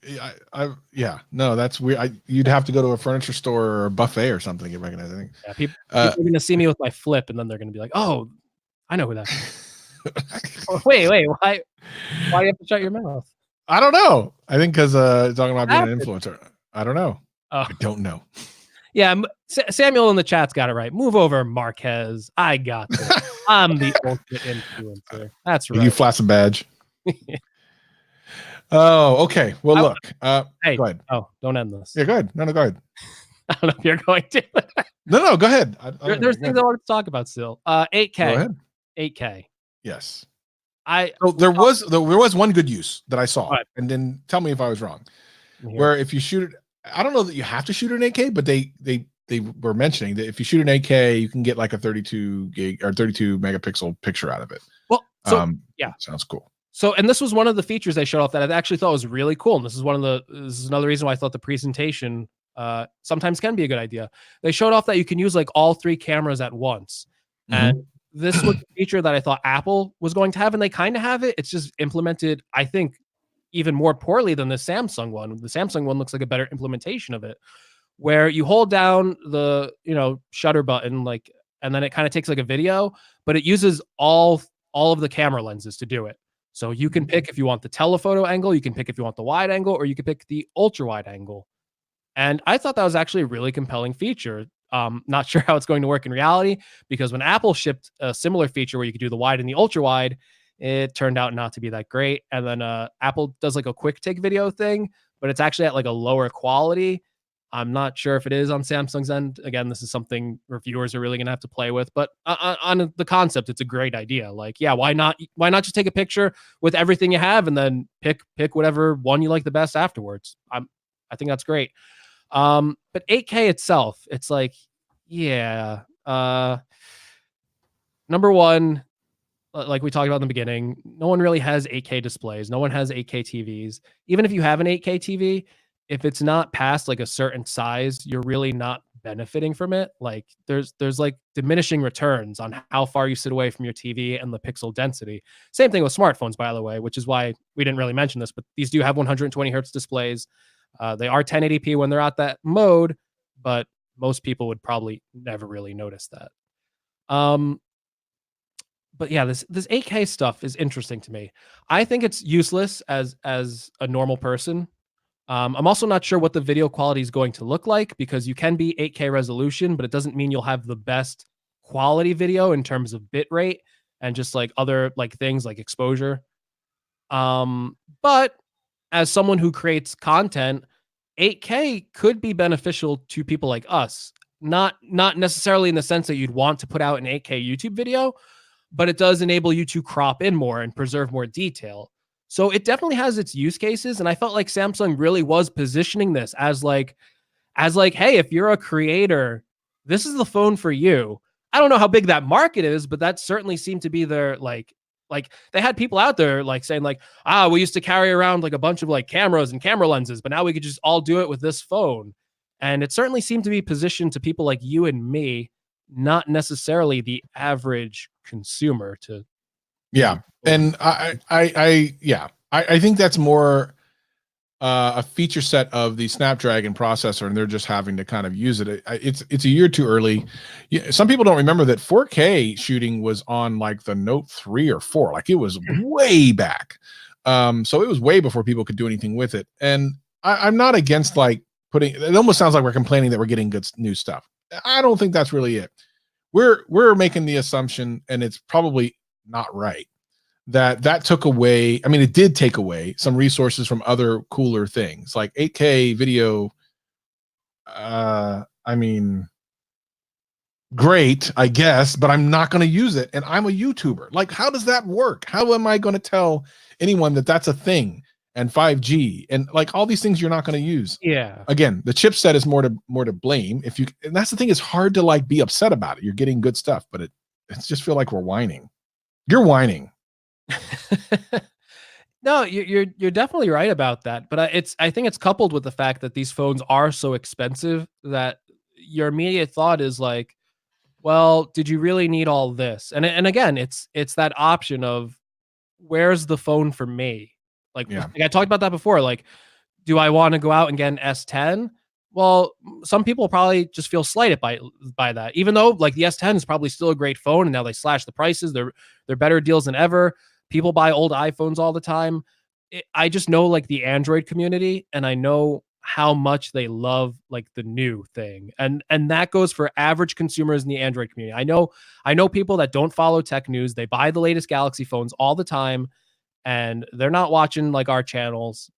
no, that's weird. You'd have to go to a furniture store or a buffet or something to get recognized. I think. Yeah, people are gonna see me with my Flip, and then they're gonna be like, "Oh, I know who that is." Wait, why do you have to shut your mouth? I don't know. I think because talking about being an influencer. I don't know. I don't know. Yeah, Samuel in the chat's got it right. Move over, Marquez. I got this. I'm the ultimate influencer. That's right. You flash a badge. Oh, okay. Well, look. Hey, go ahead. Oh, don't end this. Yeah, go ahead. No, go ahead. I don't know if you're going to. No, go ahead. There's things I want to talk about still. 8K. Go ahead. 8K. Yes. So there was one good use that I saw, and then tell me if I was wrong. Where if you shoot it, I don't know that you have to shoot an 8K, but they were mentioning that if you shoot an 8K, you can get like a 32 gig or 32 megapixel picture out of it. Well, so yeah, sounds cool. So, and this was one of the features they showed off that I actually thought was really cool. And this is another reason why I thought the presentation sometimes can be a good idea. They showed off that you can use like all three cameras at once. Mm-hmm. And this was a feature that I thought Apple was going to have, and they kind of have it. It's just implemented, I think, even more poorly than the Samsung one. The Samsung one looks like a better implementation of it, where you hold down the, shutter button, and then it kind of takes like a video, but it uses all of the camera lenses to do it. So you can pick if you want the telephoto angle, you can pick if you want the wide angle, or you can pick the ultra wide angle. And I thought that was actually a really compelling feature. Not sure how it's going to work in reality, because when Apple shipped a similar feature where you could do the wide and the ultra wide, it turned out not to be that great. And then Apple does like a quick take video thing, but it's actually at like a lower quality. I'm not sure if it is on Samsung's end. Again, this is something reviewers are really going to have to play with, but on the concept, it's a great idea. Like, yeah, why not just take a picture with everything you have and then pick whatever one you like the best afterwards. I think that's great. But 8K itself, it's like, yeah, number one, like we talked about in the beginning, no one really has 8K displays. No one has 8K TVs. Even if you have an 8K TV, if it's not past like a certain size, you're really not benefiting from it. Like there's like diminishing returns on how far you sit away from your TV and the pixel density. Same thing with smartphones, by the way, which is why we didn't really mention this, but these do have 120 hertz displays. They are 1080p when they're at that mode, but most people would probably never really notice that. But yeah, this 8K stuff is interesting to me. I think it's useless as a normal person. I'm also not sure what the video quality is going to look like because you can be 8K resolution, but it doesn't mean you'll have the best quality video in terms of bit rate and just like other like things like exposure. But as someone who creates content, 8K could be beneficial to people like us. Not necessarily in the sense that you'd want to put out an 8K YouTube video, but it does enable you to crop in more and preserve more detail. So it definitely has its use cases. And I felt like Samsung really was positioning this as like, hey, if you're a creator, this is the phone for you. I don't know how big that market is, but that certainly seemed to be their like they had people out there like saying like, we used to carry around like a bunch of like cameras and camera lenses, but now we could just all do it with this phone. And it certainly seemed to be positioned to people like you and me, not necessarily the average consumer to. Yeah. And I think that's more a feature set of the Snapdragon processor, and they're just having to kind of use it. It's a year too early. Some people don't remember that 4K shooting was on like the Note 3 or 4. Like it was way back. So it was way before people could do anything with it. And I'm not against like putting. It almost sounds like we're complaining that we're getting good new stuff. I don't think that's really it. We're making the assumption, and it's probably not right, that took away. I mean, it did take away some resources from other cooler things like 8K video. I mean, great, I guess, but I'm not going to use it, and I'm a YouTuber. Like, how does that work? How am I going to tell anyone that that's a thing? And 5G and like all these things you're not going to use. Yeah. Again, the chipset is more to blame. If you, and that's the thing, it's hard to like be upset about it. You're getting good stuff, but it's just feel like we're whining. You're whining. No, you're definitely right about that. But I think it's coupled with the fact that these phones are so expensive that your immediate thought is like, well, did you really need all this? And again, it's that option of where's the phone for me? Like I talked about that before. Like, do I want to go out and get an S10? Well, some people probably just feel slighted by that, even though like the S10 is probably still a great phone, and now they slashed the prices. They're better deals than ever. People buy old iPhones all the time. I just know like the Android community, and I know how much they love like the new thing, and that goes for average consumers in the Android community. I know people that don't follow tech news. They buy the latest Galaxy phones all the time, and they're not watching like our channels.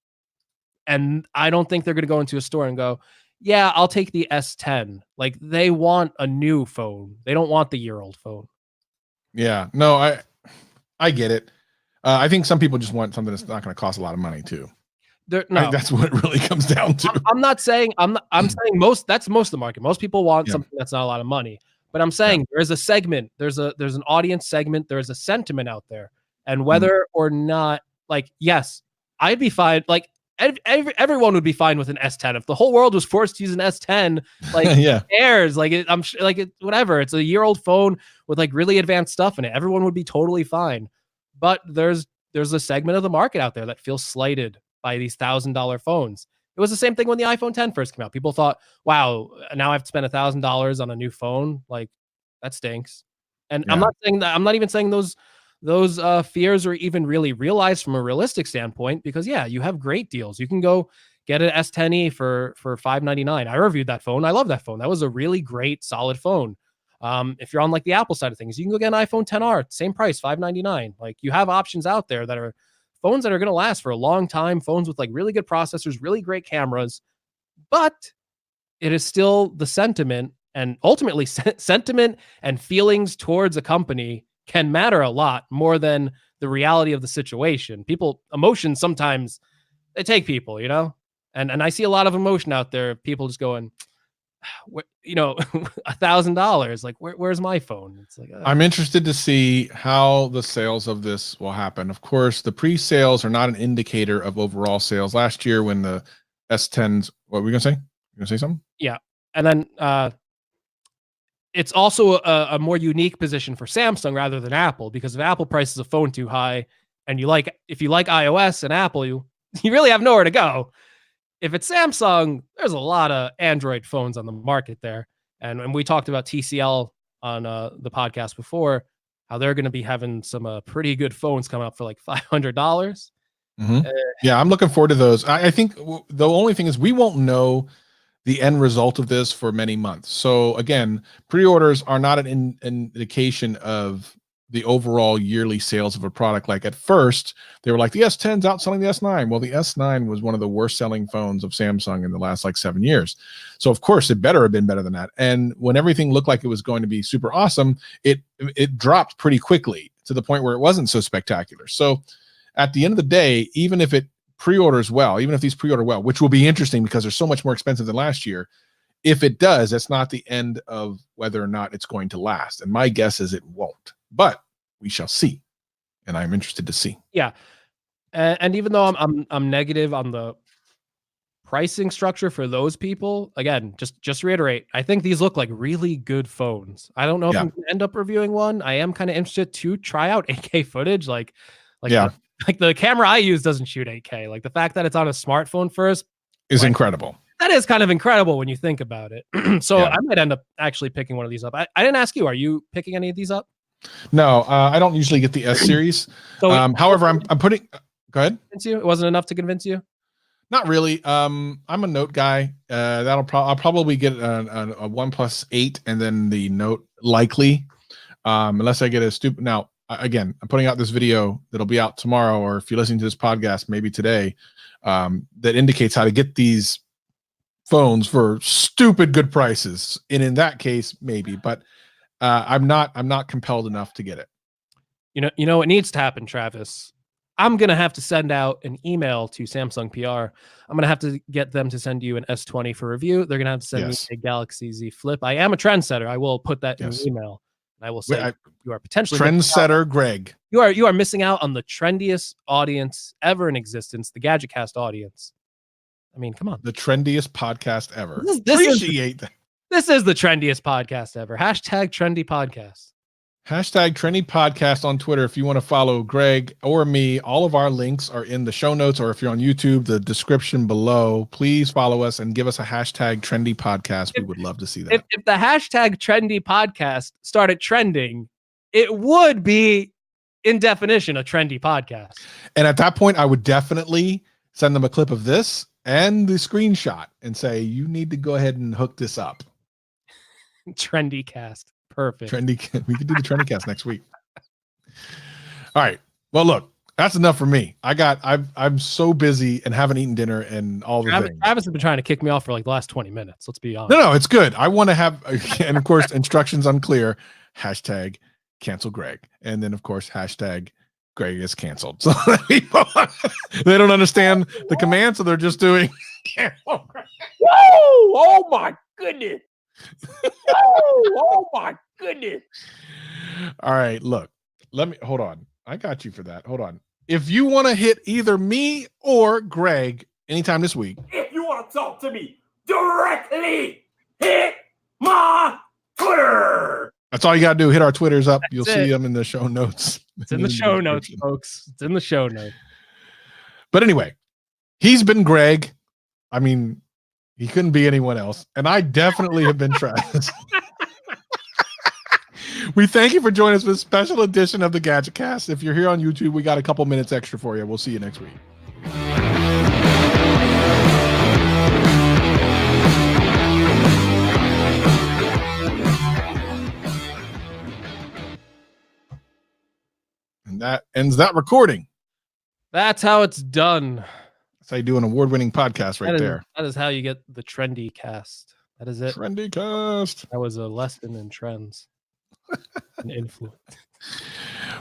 And I don't think they're going to go into a store and go, yeah, I'll take the S10. Like they want a new phone. They don't want the year-old phone. Yeah, no, I get it. I think some people just want something that's not going to cost a lot of money too. No, that's what it really comes down to. I'm not saying I'm saying most of the market. Most people want something that's not a lot of money. But I'm saying there's a segment, there's an audience segment, there's a sentiment out there. And whether or not, like, yes, I'd be fine. Like everyone would be fine with an S10 if the whole world was forced to use an S10. Like, who cares? Like, whatever. It's a year-old phone with like really advanced stuff in it. Everyone would be totally fine. But there's a segment of the market out there that feels slighted by these $1,000 phones. It was the same thing when the iPhone 10 first came out. People thought, wow, now I have to spend $1,000 on a new phone. Like, that stinks. And I'm not saying that. I'm not even saying those fears are even really realized from a realistic standpoint, because you have great deals. You can go get an S10e for $599. I reviewed that phone. I love that phone. That was a really great, solid phone. If you're on like the Apple side of things, you can go get an iPhone 10R, same price, $599. Like, you have options out there that are phones that are going to last for a long time, phones with like really good processors, really great cameras, but it is still the sentiment, and ultimately sentiment and feelings towards a company can matter a lot more than the reality of the situation. Emotions sometimes they take people, and I see a lot of emotion out there. People just going, $1,000. Like, where's my phone? It's like, I'm interested to see how the sales of this will happen. Of course, the pre-sales are not an indicator of overall sales. Last year, when the S10s, what were we gonna say? You gonna say something? Yeah. And then it's also a more unique position for Samsung rather than Apple, because if Apple prices a phone too high, and if you like iOS and Apple, you really have nowhere to go. If it's Samsung, there's a lot of Android phones on the market there. And we talked about TCL on the podcast before, how they're going to be having some pretty good phones coming up for like $500. Mm-hmm. Yeah, I'm looking forward to those. I think the only thing is we won't know the end result of this for many months. So again, pre-orders are not an indication of the overall yearly sales of a product. Like at first, they were like the S10's outselling the S9. Well, the S9 was one of the worst selling phones of Samsung in the last like 7 years. So of course, it better have been better than that. And when everything looked like it was going to be super awesome, it dropped pretty quickly to the point where it wasn't so spectacular. So at the end of the day, even if it pre-orders well, even if these pre-order well, which will be interesting because they're so much more expensive than last year, if it does, that's not the end of whether or not it's going to last. And my guess is it won't, but we shall see. And I'm interested to see. Yeah. And even though I'm negative on the pricing structure for those people, again, just reiterate, I think these look like really good phones. I don't know if I'm going to end up reviewing one. I am kind of interested to try out 8K footage. Like the camera I use doesn't shoot 8K. Like the fact that it's on a smartphone first is incredible. That is kind of incredible when you think about it. So I might end up actually picking one of these up. I didn't ask you, are you picking any of these up? No, I don't usually get the S series. So, however, I'm putting. Go ahead. It wasn't enough to convince you? Not really. I'm a Note guy. I'll probably get a OnePlus 8 and then the Note likely, unless I get a stupid. Now, again, I'm putting out this video that'll be out tomorrow, or if you're listening to this podcast, maybe today, that indicates how to get these phones for stupid good prices. And in that case, maybe, but I'm not compelled enough to get it. You know what needs to happen, Travis. I'm gonna have to send out an email to Samsung PR. I'm gonna have to get them to send you an S20 for review. They're gonna have to send me a Galaxy Z Flip. I am a trendsetter. I will put that in the email. I will say you are potentially trendsetter, Greg. You are missing out on the trendiest audience ever in existence, the Gadgetcast audience. I mean, come on. The trendiest podcast ever. Appreciate that. This is the trendiest podcast ever. Hashtag trendy podcast. Hashtag trendy podcast on Twitter. If you want to follow Greg or me, all of our links are in the show notes, or if you're on YouTube, the description below. Please follow us and give us a hashtag trendy podcast. We would love to see that. If the hashtag trendy podcast started trending, it would be in definition a trendy podcast. And at that point, I would definitely send them a clip of this and the screenshot and say, you need to go ahead and hook this up. Trendy cast. Perfect. We could do the trendy cast next week. All right. Well, look, that's enough for me. I'm so busy and haven't eaten dinner and all the things. Travis has been trying to kick me off for like the last 20 minutes. Let's be honest. No, it's good. I want to have, and of course, instructions unclear. Hashtag cancel Greg. And then of course, hashtag Greg is canceled. So people, they don't understand the command. So they're just doing cancel Greg. Whoa! Oh my goodness. Oh my goodness. All right, look, hold on. I got you for that. Hold on. If you want to hit either me or Greg anytime this week, if you want to talk to me directly, hit my Twitter. That's all you got to do. Hit our Twitters up. You'll see them in the show notes. It's in the show notes, folks. It's in the show notes. But anyway, he's been Greg. I mean, he couldn't be anyone else. And I definitely have been Travis. We thank you for joining us for this special edition of the Gadgetcast. If you're here on YouTube, we got a couple minutes extra for you. We'll see you next week. And that ends that recording. That's how it's done. That's how you do an award-winning podcast there. That is how you get the trendy cast. That is it. Trendy cast. That was a lesson in trends and influence.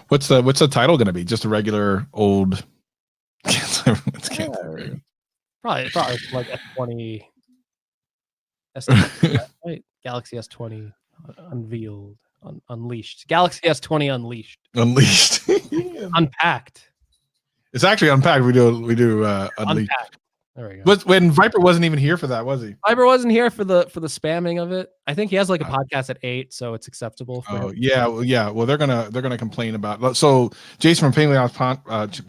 What's the title going to be? Just a regular old. Probably like S20. Right? Galaxy S20 unveiled, unleashed. Galaxy S20 unleashed. Unleashed. Unpacked. It's actually Unpacked. We do Unleashed. Unpacked. There we go. But when Viper wasn't even here for that, was he? Viper wasn't here for the spamming of it. I think he has like a podcast at 8, so it's acceptable. For him. Yeah. Well, they're gonna complain about. So Jason from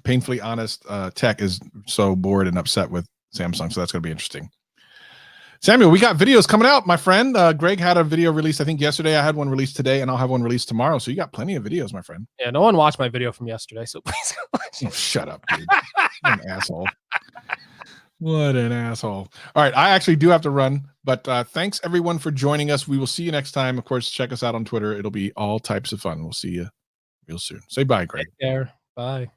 Painfully Honest Tech is so bored and upset with Samsung, so that's gonna be interesting. Samuel, we got videos coming out, my friend. Greg had a video released, I think yesterday. I had one released today, and I'll have one released tomorrow. So you got plenty of videos, my friend. Yeah, no one watched my video from yesterday, so please go watch it. Oh, shut up, dude. What an asshole. What an asshole. All right, I actually do have to run, but thanks everyone for joining us. We will see you next time. Of course, check us out on Twitter. It'll be all types of fun. We'll see you real soon. Say bye, Greg. Take care. Bye.